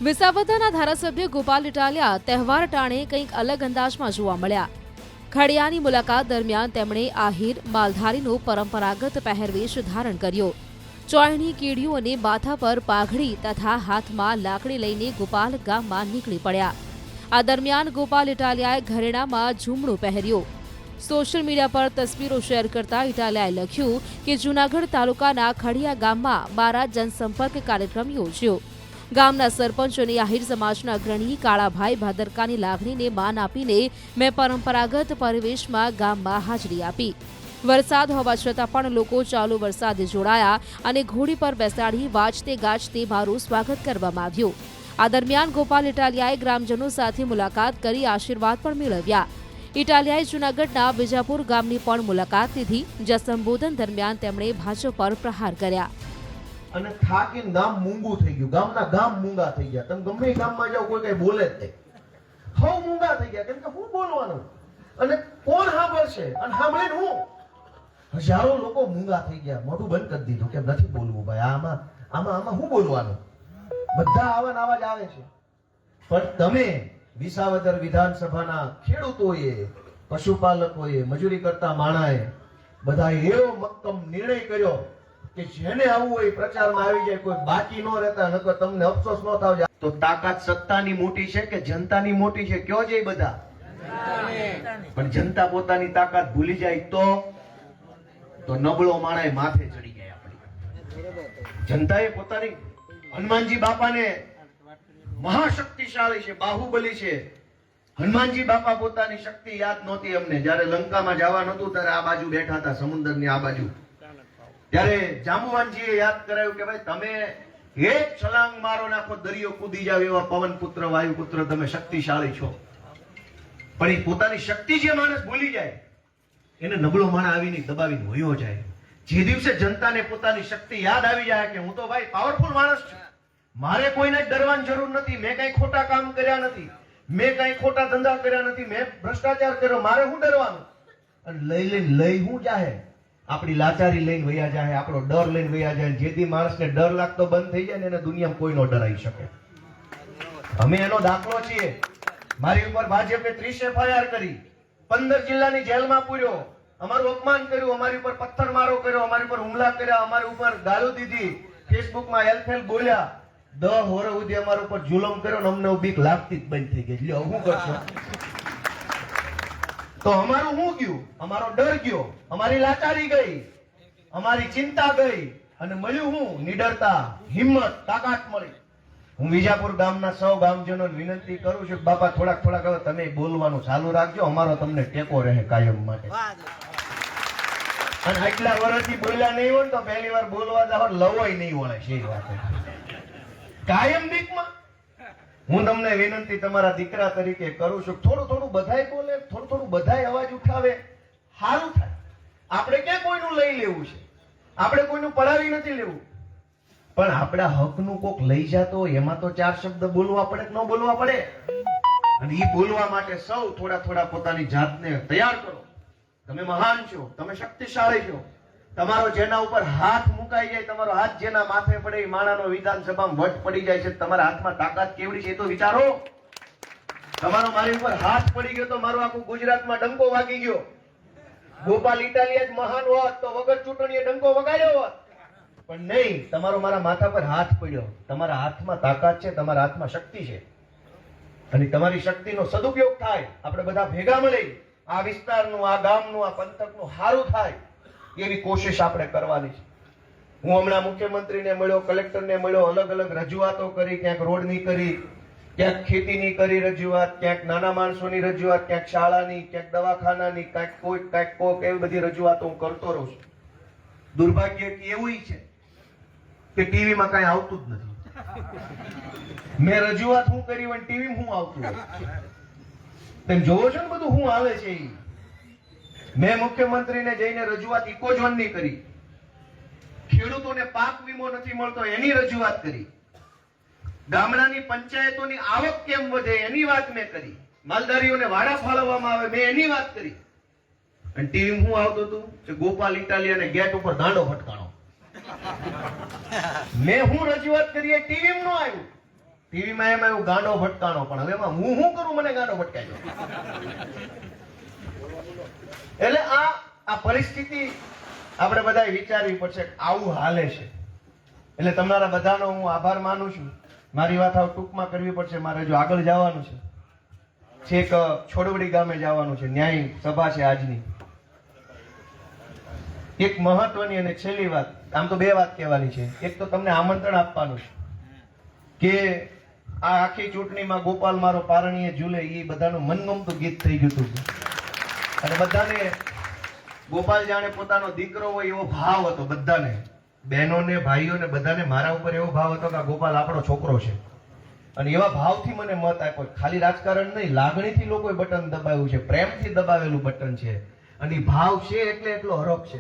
વિસાવદરના ધારાસભ્ય ગોપાલ ઇટાલિયા તહેવાર ટાણે કંઈક અલગ અંદાજમાં જોવા મળ્યા. ખડિયાની મુલાકાત દરમિયાન તેમણે આહિર માલધારીનો પરંપરાગત પહેરવેશ ધારણ કર્યો. ચોયણી કીડીઓ અને માથા પર પાઘડી તથા હાથમાં લાકડી લઈને ગોપાલ ગામમાં નીકળી પડ્યા. આ દરમિયાન ગોપાલ ઇટાલિયાએ ઘરેણામાં ઝૂમડું પહેર્યું. સોશિયલ મીડિયા પર તસવીરો શેર કરતા ઇટાલિયાએ લખ્યું કે જૂનાગઢ તાલુકાના ખડિયા ગામમાં મારા જનસંપર્ક કાર્યક્રમ યોજ્યો. ગામના સરપંચ અને આહિર સમાજના અગ્રણી કાળાભાઈ ભાદરકાની લાગણીને માન આપીને મેં પરંપરાગત પરિવેશમાં ગામમાં હાજરી આપી. વરસાદ હોવા છતાં પણ લોકો ચાલુ વરસાદે જોડાયા અને ઘોડી પર બેસાડી વાજતે ગાજતે મારું સ્વાગત કરવામાં આવ્યું. આ દરમિયાન ગોપાલ ઇટાલિયાએ ગ્રામજનો સાથે મુલાકાત કરી આશીર્વાદ પણ મેળવ્યા. ઇટાલિયાએ જૂનાગઢના વિજાપુર ગામની પણ મુલાકાત લીધી, જ્યાં સંબોધન દરમિયાન તેમણે ભાજપ પર પ્રહાર કર્યા. અને થાકીને ગામ મૂંગું થઈ ગયું. ગામના ગામ મૂંગા થઈ ગયા. તમે ગમે એ ગામમાં જાઓ કોઈ કઈ બોલે જ નહીં. હવ મૂંગા થઈ ગયા. કેમ કે હું બોલવાનું અને કોણ સાંભળશે અને સાંભળીને હું હજારો લોકો મૂંગા થઈ ગયા. મોઢું બંધ કરી દીધું કે નથી બોલવું ભાઈ. આમાં હું બોલવાનું. બધા આવા આવા જ આવે છે. પણ તમે વિસાવદર વિધાનસભાના ખેડૂતોએ, પશુપાલકોએ, મજૂરી કરતા માણાએ બધા એવો મક્કમ નિર્ણય કર્યો કે જેને આવવું હોય પ્રચારમાં આવી જાય, કોઈ બાકી ન રહેતા, નકર તમને અફસોસ ન થાવ. તો તાકાત સત્તાની મોટી છે કે જનતાની મોટી છે? કયો છે બધા? પણ જનતા પોતાની તાકાત ભૂલી જાય તો નબળો માણાએ માથે ચડી જાય. આપણી જનતાએ પોતાની હનુમાનજી બાપાને મહાશક્તિશાળી છે, બાહુબલી છે. હનુમાનજી બાપા પોતાની શક્તિ યાદ નહોતી અમને. જયારે લંકામાં જવા નહોતું ત્યારે આ બાજુ બેઠા હતા, સમુદ્રની આ બાજુ. ત્યારે જાંબુવાનજીએ યાદ કરાયું કે ભાઈ તમે એક છલાંગ મારો નાખો, દરિયો કૂદી જાવ એવા પવન પુત્ર, વાયુ પુત્ર તમે શક્તિશાળી છો. પણ એ પોતાની શક્તિ જે માણસ ભૂલી જાય એને નબળો માણસ આવીને દબાવીને વયો જાય. જે દિવસે જનતાને પોતાની શક્તિ યાદ આવી જાય કે હું તો ભાઈ પાવરફુલ માણસ છું, મારે કોઈને ડરવાની જરૂર નથી, મેં કઈ ખોટા કામ કર્યા નથી, મેં કઈ ખોટા ધંધા કર્યા નથી, મેં ભ્રષ્ટાચાર કર્યો, મારે શું ડરવાનું? અને લઈ હું જાહે આપણી લાચારી લઈને વયા જાય, આપણો ડર લઈને વયા જાય. જેથી માણસને ડર લાગતો બંધ થઈ જાય ને એને દુનિયામાં કોઈ નો ડરાઈ શકે. અમે એનો દાખલો છીએ. મારી ઉપર ભાજપે 30 FIR કરી, 15 જિલ્લાની જેલમાં પૂર્યો, અમારું અપમાન કર્યું, અમારી ઉપર પથ્થરમારો કર્યો, અમારી ઉપર હુમલા કર્યા, અમારી ઉપર ગાળો દીધી, ફેસબુકમાં હેલ્ફેલ બોલ્યા, 10 વર્ષ સુધી અમારા ઉપર જુલમ કર્યો ને અમને બીક લાગતી જ બંધ થઈ ગઈ. લ્યો શું કરશો? તો અમારું શું ગયું? અમારો ડર ગયો, અમારી લાચારી ગઈ, અમારી ચિંતા ગઈ અને મળ્યું હું નિડરતા, હિંમત, તાકાત મળી. હું વિજાપુર ગામના સૌ ગામજનોને વિનંતી કરું છું કે બાપા થોડાક હવે તમે બોલવાનું ચાલુ રાખજો, અમારો તમને ટેકો રહે કાયમ માટે. અને આટલા વર્ષથી બોલ્યા નહીં હોય તો પહેલી વાર બોલવા જાવ લવાય નહીં વળે છે એ વાત. કાયમ બીકમાં હું તમને વિનંતી તમારા દીકરા તરીકે કરું છું, થોડું બધાય બોલે, થોડું બધાય અવાજ ઉઠાવે, સારું થાય. આપણે ક્યાં કોઈનું લઈ લેવું છે? આપણે કોઈનું પડાવી નથી લેવું. પણ આપણા હકનું કોક લઈ જતો એમાં તો 4 શબ્દ બોલવા પડે કે ન બોલવા પડે? અને એ બોલવા માટે સૌ થોડા પોતાની જાતને તૈયાર કરો. તમે મહાન છો, તમે શક્તિશાળી છો. તમારો જેના ઉપર હાથ મુકાઈ જાય, તમારો હાથ જેના માથે પડે એ માણાનો વિધાનસભામાં વટ પડી જાય છે. તમારા હાથમાં તાકાત કેવડી છે એ તો વિચારો. તમારો મારી ઉપર હાથ પડી ગયો તો મારું આખું ગુજરાતમાં ડંકો વાગી ગયો. ગોપાલ ઇટાલિયા જ મહાન હોત તો વગર ચૂંટણીએ ડંકો વગાડ્યો હોત. પણ નહીં, તમારો મારા માથા પર હાથ પડ્યો. તમારા હાથમાં તાકાત છે, તમારા હાથમાં શક્તિ છે. અને તમારી શક્તિનો સદુપયોગ થાય, આપણે બધા ભેગા મળી આ વિસ્તારનું, આ ગામનું, આ પંથકનું સારું થાય એવી કોશિશ આપણે કરવાની છે. હું હમણાં મુખ્યમંત્રીને મળ્યો, કલેક્ટરને મળ્યો, અલગ રજૂઆતો કરી. ક્યાંક રોડની કરી, ક્યાંક ખેતીની કરી રજૂઆત, ક્યાંક નાના માણસોની રજૂઆત, ક્યાંક શાળાની, ક્યાંક દવાખાનાની, ક્યાંક કોઈક એવી બધી રજૂઆતો હું કરતો રહું છું. દુર્ભાગ્ય એવું છે કે ટીવીમાં કઈ આવતું જ નથી. મેં રજૂઆત હું કરી હોય ટીવી હું આવતું હોય. તમે જોવો છો ને બધું હું આવે છે. મેં મુખ્યમંત્રીને જઈને રજૂઆત ઇકોઝોનની કરી, ખેડૂતોને પાક વીમો નથી મળતો એની રજૂઆત કરી, ગામડાની પંચાયતોની આવક કેમ વધે એની વાત મેં કરી, માલધારીઓને વાડા ફાળવવામાં આવે મેં એની વાત કરી. અને ટીવી હું આવતું હતું કે ગોપાલ ઇટાલિયાને ગેટ ઉપર દાંડો ફટકાણો. મેં હું રજૂઆત કરી ટીવી નો આવ્યું. ટીવીમાં એમાં એવું ગાંડો ભટકાણો, પણ હવે એમાં હું શું કરું, મને ગાંડો ભટકાઈ એટલે આ પરિસ્થિતિ આપણે બધાએ વિચારવી પડશે કે આવું હાલે છે. એટલે તમારા બધાનો હું આભાર માનું છું. મારી વાત આવ ટૂંકમાં કરવી પડશે, મારે જો આગળ જવાનું છે, છેક છોડવડી ગામે જવાનું છે, ન્યાય સભા છે આજની. એક મહત્વની અને છેલ્લી વાત, આમ તો બે વાત કહેવાની છે. એક તો તમને આમંત્રણ આપવાનું છે કે આ આખી ચૂંટણીમાં ગોપાલ મારો પારણીએ ઝૂલે એ બધાનું મનગમતું ગીત થઈ ગયું હતું અને બધાને ગોપાલ જાણે પોતાનો દીકરો હોય એવો ભાવ હતો. બધાને, બહેનોને, ભાઈઓને, બધાને મારા ઉપર એવો ભાવ હતો કે આ ગોપાલ આપણો છોકરો છે. અને એવા ભાવથી મને મત આપ્યો. ખાલી રાજકારણ નહીં, લાગણીથી લોકોએ બટન દબાવ્યું છે, પ્રેમથી દબાવેલું બટન છે. અને ઈ ભાવ છે એટલે એટલો હરખ છે.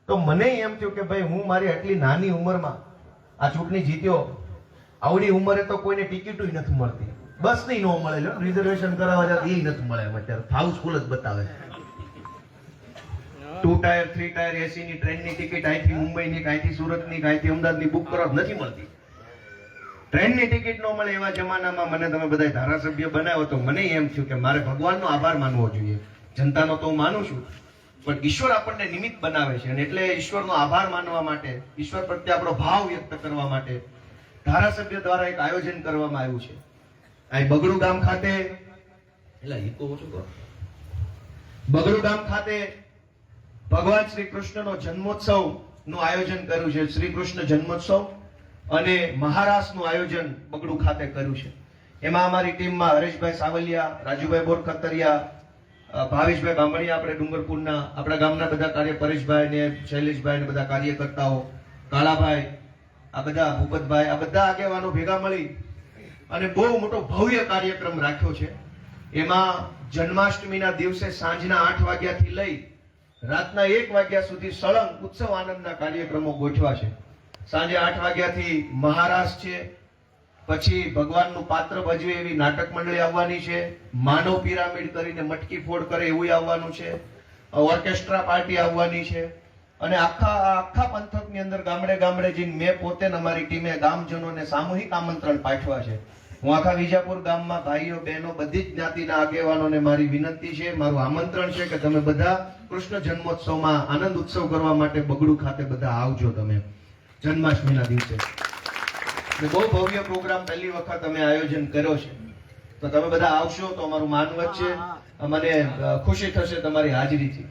તો મને એમ થયું કે ભાઈ હું મારી આટલી નાની ઉંમરમાં આ ચૂંટણી જીત્યો. આવડી ઉંમરે તો કોઈને ટિકિટો નથી મળતી, બસ નહીં ન મળે, રિઝર્વેશન કરાવવા જાય એ નથી મળે. એમ અત્યારે હાઉસફુલ જ બતાવે. 2 ટાયર 3 ટાયર એસી ની ટ્રેનની ટિકિટ અહીંથી મુંબઈની, અહીંથી સુરતની, અહીંથી અમદાવાદની બુક કરો નથી મળતી. ટ્રેનની ટિકિટ ન મળે એવા જમાનામાં મને તમે બધા ધારાસભ્ય બનાવ્યો તો મને એમ થયું કે મારે ભગવાનનો આભાર માનવો જોઈએ. જનતાનો તો હું માનું છું, પણ ઈશ્વર આપણને નિમિત્ત બનાવે છે અને એટલે ઈશ્વરનો આભાર માનવા માટે, ઈશ્વર પ્રત્યે આપણો ભાવ વ્યક્ત કરવા માટે ધારાસભ્ય દ્વારા એક આયોજન કરવામાં આવ્યું છે. અહીં બગડુ ગામ ખાતે, બગડુ ગામ ખાતે ભગવાન શ્રી કૃષ્ણનો જન્મોત્સવ નું આયોજન કર્યું છે. શ્રી કૃષ્ણ જન્મોત્સવ અને મહારાસનું આયોજન બગડુ ખાતે કર્યું છે. એમાં અમારી ટીમમાં હરેશભાઈ સાવલિયા, રાજુભાઈ બોરખતરિયા, ભાવેશભાઈ બામણિયા, આપણે ડુંગરપુરના, આપણા ગામના બધા કાર્ય, પરેશભાઈ ને શૈલેષભાઈ ને બધા કાર્યકર્તાઓ, કાળાભાઈ, આ બધા ભૂપતભાઈ, આ બધા આગેવાનો ભેગા મળી અને બહુ મોટો ભવ્ય કાર્યક્રમ રાખ્યો છે. એમાં જન્માષ્ટમીના દિવસે સાંજના 8 વાગ્યાથી લઈ રાતના 1 વાગ્યા સુધી સળંગ ઉત્સવ આનંદના કાર્યક્રમો ગોઠવા છે. સાંજે 8 વાગ્યાથી મહારાસ છે, પછી ભગવાનનું પાત્ર ભજવે એવી નાટક મંડળી આવવાની છે, માનવ પિરામિડ કરીને મટકી ફોડ કરે એવું આવવાનું છે, ઓર્કેસ્ટ્રા પાર્ટી આવવાની છે. અને આખા પંથકની અંદર ગામડે ગામડે જઈને મેં પોતે અમારી ટીમે ગામજનોને સામૂહિક આમંત્રણ પાઠવા છે. હું આખા વિજાપુર ગામમાં ભાઈઓ બહેનો બધી જ જ્ઞાતિના આગેવાનોને મારી વિનંતી છે, મારું આમંત્રણ છે કે તમે બધા કૃષ્ણ જન્મોત્સવમાં આનંદ ઉત્સવ કરવા માટે બગડુ ખાતે બધા આવજો તમે જન્માષ્ટમીના દિવસે. બહુ ભવ્ય પ્રોગ્રામ પહેલી વખત અમે આયોજન કર્યો છે, તો તમે બધા આવશો તો અમારું માન વધશે, મને ખુશી થશે તમારી હાજરીથી.